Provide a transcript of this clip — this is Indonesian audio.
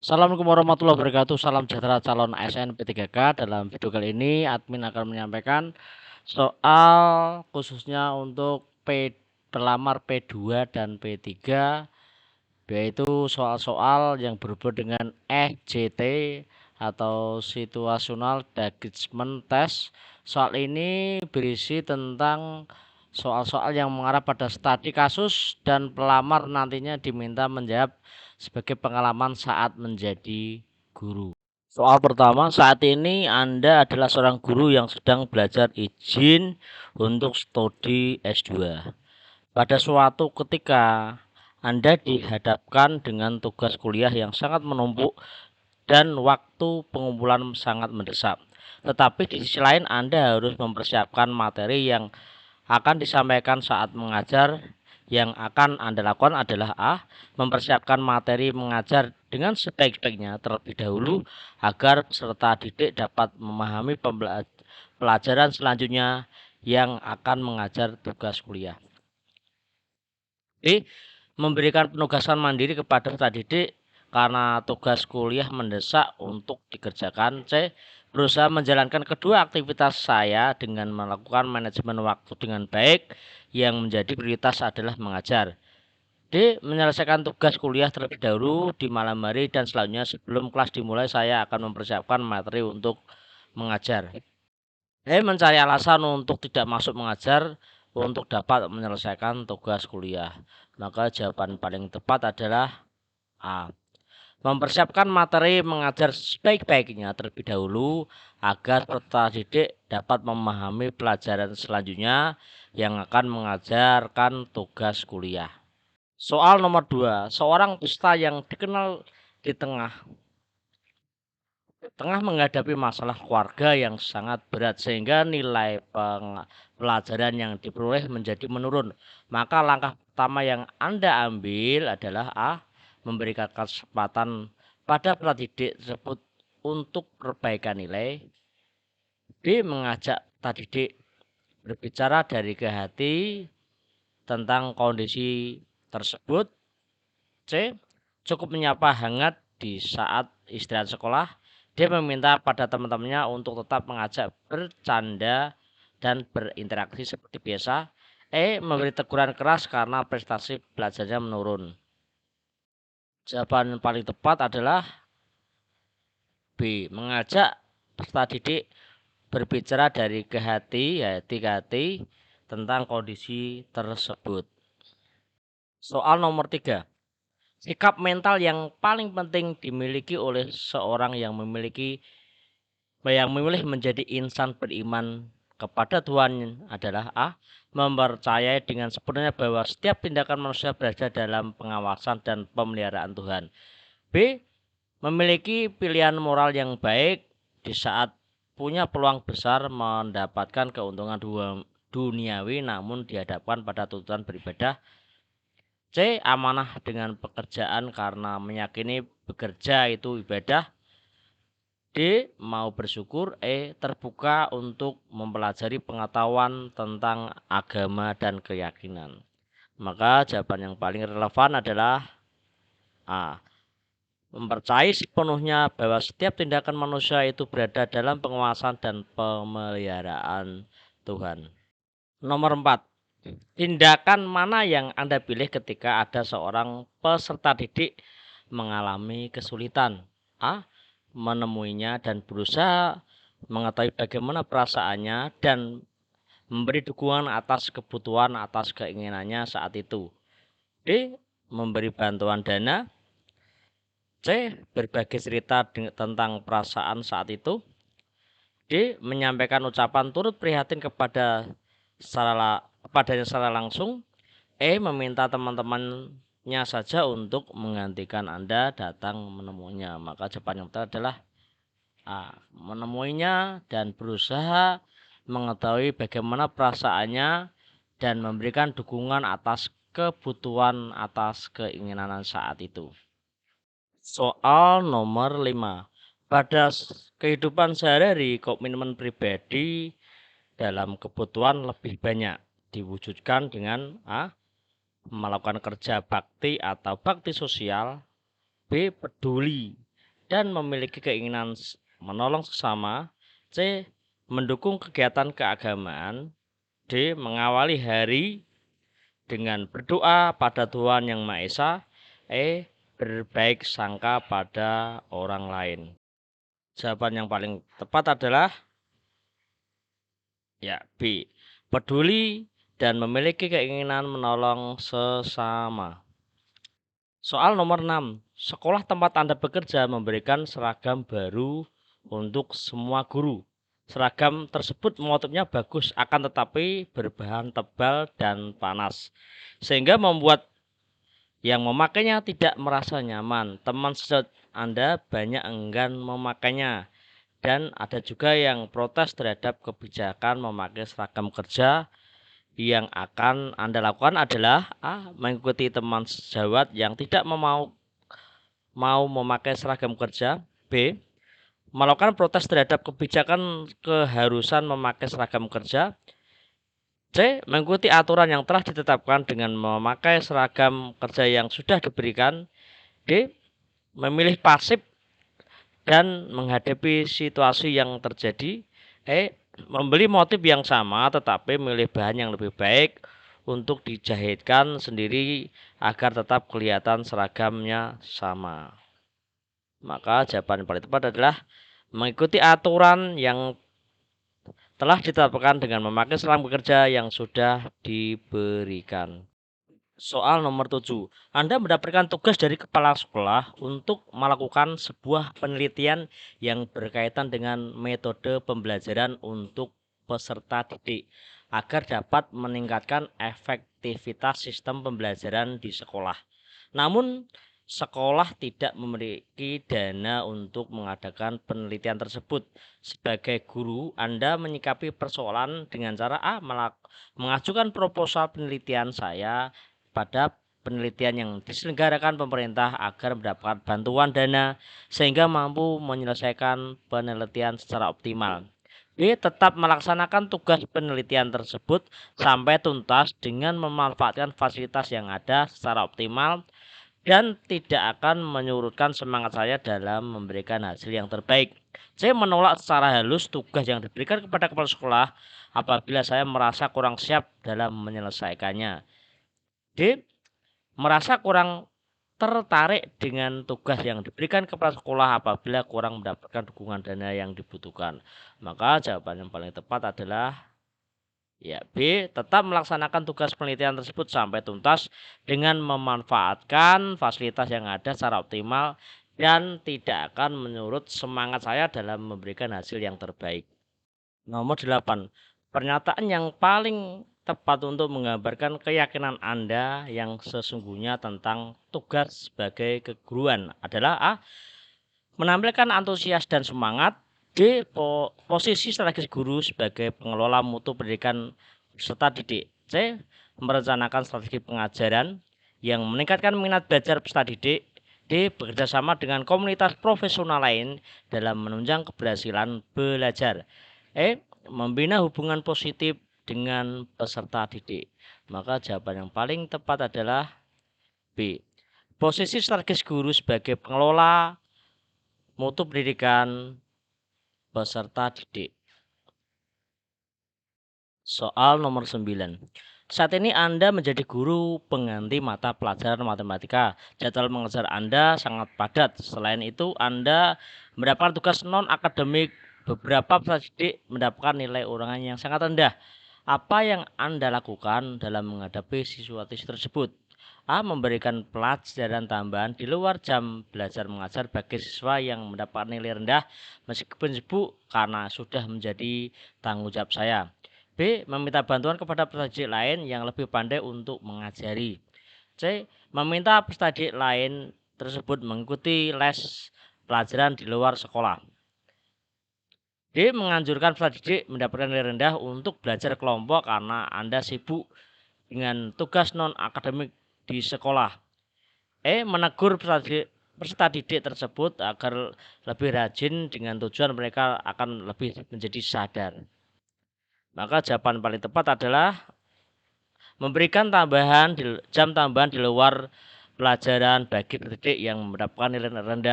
Assalamualaikum warahmatullahi wabarakatuh. Salam sejahtera calon ASN P3K. Dalam video kali ini admin akan menyampaikan soal khususnya untuk pelamar P2 dan P3, yaitu soal-soal yang berhubungan dengan EJT atau Situational Judgment Test. Soal ini berisi tentang soal-soal yang mengarah pada studi kasus dan pelamar nantinya diminta menjawab sebagai pengalaman saat menjadi guru. Soal pertama, saat ini Anda adalah seorang guru yang sedang belajar izin untuk studi S2. Pada suatu ketika, Anda dihadapkan dengan tugas kuliah yang sangat menumpuk dan waktu pengumpulan sangat mendesak. Tetapi di sisi lain Anda harus mempersiapkan materi yang akan disampaikan saat mengajar. Yang akan Anda lakukan adalah mempersiapkan materi mengajar dengan sebaik-baiknya terlebih dahulu agar peserta didik dapat memahami pelajaran selanjutnya yang akan mengajar tugas kuliah. B. Memberikan penugasan mandiri kepada peserta didik karena tugas kuliah mendesak untuk dikerjakan. C. Berusaha menjalankan kedua aktivitas saya dengan melakukan manajemen waktu dengan baik. Yang menjadi prioritas adalah mengajar. D. Menyelesaikan tugas kuliah terlebih dahulu di malam hari dan selanjutnya sebelum kelas dimulai saya akan mempersiapkan materi untuk mengajar. Mencari alasan untuk tidak masuk mengajar untuk dapat menyelesaikan tugas kuliah. Maka jawaban paling tepat adalah A. Mempersiapkan materi mengajar sebaik-baiknya terlebih dahulu agar peserta didik dapat memahami pelajaran selanjutnya yang akan mengajarkan tugas kuliah. Soal nomor 2. Seorang peserta yang dikenal di tengah menghadapi masalah keluarga yang sangat berat sehingga nilai pelajaran yang diperoleh menjadi menurun. Maka langkah pertama yang Anda ambil adalah memberikan kesempatan pada peserta didik tersebut untuk perbaikan nilai. B. Mengajak peserta didik berbicara dari ke hati tentang kondisi tersebut. C. Cukup menyapa hangat di saat istirahat sekolah. Dia meminta pada teman-temannya untuk tetap mengajak bercanda dan berinteraksi seperti biasa. Memberi teguran keras karena prestasi belajarnya menurun. Jawaban paling tepat adalah B. Mengajak peserta didik berbicara dari ke hati tentang kondisi tersebut. Soal nomor 3. Sikap mental yang paling penting dimiliki oleh seorang yang memilih menjadi insan beriman kepada Tuhan adalah mempercayai dengan sepenuhnya bahwa setiap tindakan manusia berada dalam pengawasan dan pemeliharaan Tuhan. B. Memiliki pilihan moral yang baik di saat punya peluang besar mendapatkan keuntungan duniawi namun dihadapkan pada tuntutan beribadah. C. Amanah dengan pekerjaan karena meyakini bekerja itu ibadah. D. Mau bersyukur. Terbuka untuk mempelajari pengetahuan tentang agama dan keyakinan. Maka jawaban yang paling relevan adalah A. Mempercayai sepenuhnya bahwa setiap tindakan manusia itu berada dalam penguasaan dan pemeliharaan Tuhan. Nomor 4. Tindakan mana yang Anda pilih ketika ada seorang peserta didik mengalami kesulitan? A. Menemuinya dan berusaha mengetahui bagaimana perasaannya dan memberi dukungan atas kebutuhan atas keinginannya saat itu. D. Memberi bantuan dana. C. Berbagi cerita tentang perasaan saat itu. D. Menyampaikan ucapan turut prihatin kepadanya secara langsung. Meminta teman-temannya saja untuk menggantikan Anda datang menemuinya. Maka jawaban yang benar adalah A. Menemuinya dan berusaha mengetahui bagaimana perasaannya dan memberikan dukungan atas kebutuhan atas keinginan saat itu. Soal nomor 5. Pada kehidupan sehari-hari, komitmen pribadi dalam kebutuhan lebih banyak diwujudkan dengan A. Melakukan kerja bakti atau bakti sosial. B. Peduli dan memiliki keinginan menolong sesama. C. Mendukung kegiatan keagamaan. D. Mengawali hari dengan berdoa pada Tuhan Yang Maha Esa. E. Berbaik sangka pada orang lain. Jawaban yang paling tepat adalah ya B. Peduli dan memiliki keinginan menolong sesama. Soal nomor 6. Sekolah tempat Anda bekerja memberikan seragam baru untuk semua guru. Seragam tersebut motifnya bagus, akan tetapi berbahan tebal dan panas, sehingga membuat yang memakainya tidak merasa nyaman. Teman sejawat Anda banyak enggan memakainya. Dan ada juga yang protes terhadap kebijakan memakai seragam kerja. Yang akan Anda lakukan adalah A. Mengikuti teman sejawat yang tidak mau memakai seragam kerja. B. Melakukan protes terhadap kebijakan keharusan memakai seragam kerja. C. Mengikuti aturan yang telah ditetapkan dengan memakai seragam kerja yang sudah diberikan. D. Memilih pasif dan menghadapi situasi yang terjadi. E. Membeli motif yang sama tetapi memilih bahan yang lebih baik untuk dijahitkan sendiri agar tetap kelihatan seragamnya sama. Maka jawaban yang paling tepat adalah mengikuti aturan yang telah ditetapkan dengan memakai seragam kerja yang sudah diberikan. Soal nomor 7. Anda mendapatkan tugas dari kepala sekolah untuk melakukan sebuah penelitian yang berkaitan dengan metode pembelajaran untuk peserta didik agar dapat meningkatkan efektivitas sistem pembelajaran di sekolah. Namun, sekolah tidak memiliki dana untuk mengadakan penelitian tersebut. Sebagai guru, Anda menyikapi persoalan dengan cara A. Mengajukan proposal penelitian saya pada penelitian yang diselenggarakan pemerintah agar mendapatkan bantuan dana sehingga mampu menyelesaikan penelitian secara optimal. B. Tetap melaksanakan tugas penelitian tersebut sampai tuntas dengan memanfaatkan fasilitas yang ada secara optimal dan tidak akan menyurutkan semangat saya dalam memberikan hasil yang terbaik. Saya menolak secara halus tugas yang diberikan kepada kepala sekolah apabila saya merasa kurang siap dalam menyelesaikannya. D. Merasa kurang tertarik dengan tugas yang diberikan kepala sekolah apabila kurang mendapatkan dukungan dana yang dibutuhkan. Maka jawaban yang paling tepat adalah ya B. Tetap melaksanakan tugas penelitian tersebut sampai tuntas dengan memanfaatkan fasilitas yang ada secara optimal dan tidak akan menyurut semangat saya dalam memberikan hasil yang terbaik. Nomor 8. Pernyataan yang paling tepat untuk menggambarkan keyakinan Anda yang sesungguhnya tentang tugas sebagai keguruan adalah A. Menampilkan antusias dan semangat. D. Posisi strategis guru sebagai pengelola mutu pendidikan peserta didik. C. Merencanakan strategi pengajaran yang meningkatkan minat belajar peserta didik. D. Bekerjasama dengan komunitas profesional lain dalam menunjang keberhasilan belajar. E. Membina hubungan positif dengan peserta didik. Maka jawaban yang paling tepat adalah B. Posisi strategis guru sebagai pengelola mutu pendidikan peserta didik. Soal nomor 9. Saat ini Anda menjadi guru pengganti mata pelajaran matematika. Jadwal mengajar Anda sangat padat. Selain itu, Anda mendapatkan tugas non-akademik. Beberapa peserta didik mendapatkan nilai ulangan yang sangat rendah. Apa yang Anda lakukan dalam menghadapi situasi tersebut? A. Memberikan pelajaran tambahan di luar jam belajar mengajar bagi siswa yang mendapat nilai rendah meskipun sibuk karena sudah menjadi tanggung jawab saya. B. Meminta bantuan kepada peserta didik lain yang lebih pandai untuk mengajari. C. Meminta peserta didik lain tersebut mengikuti les pelajaran di luar sekolah. D. Menganjurkan peserta didik mendapatkan nilai rendah untuk belajar kelompok karena Anda sibuk dengan tugas non-akademik di sekolah. E. Menegur peserta didik tersebut agar lebih rajin dengan tujuan mereka akan lebih menjadi sadar. Maka jawaban paling tepat adalah memberikan jam tambahan di luar pelajaran bagi peserta didik yang mendapatkan nilai rendah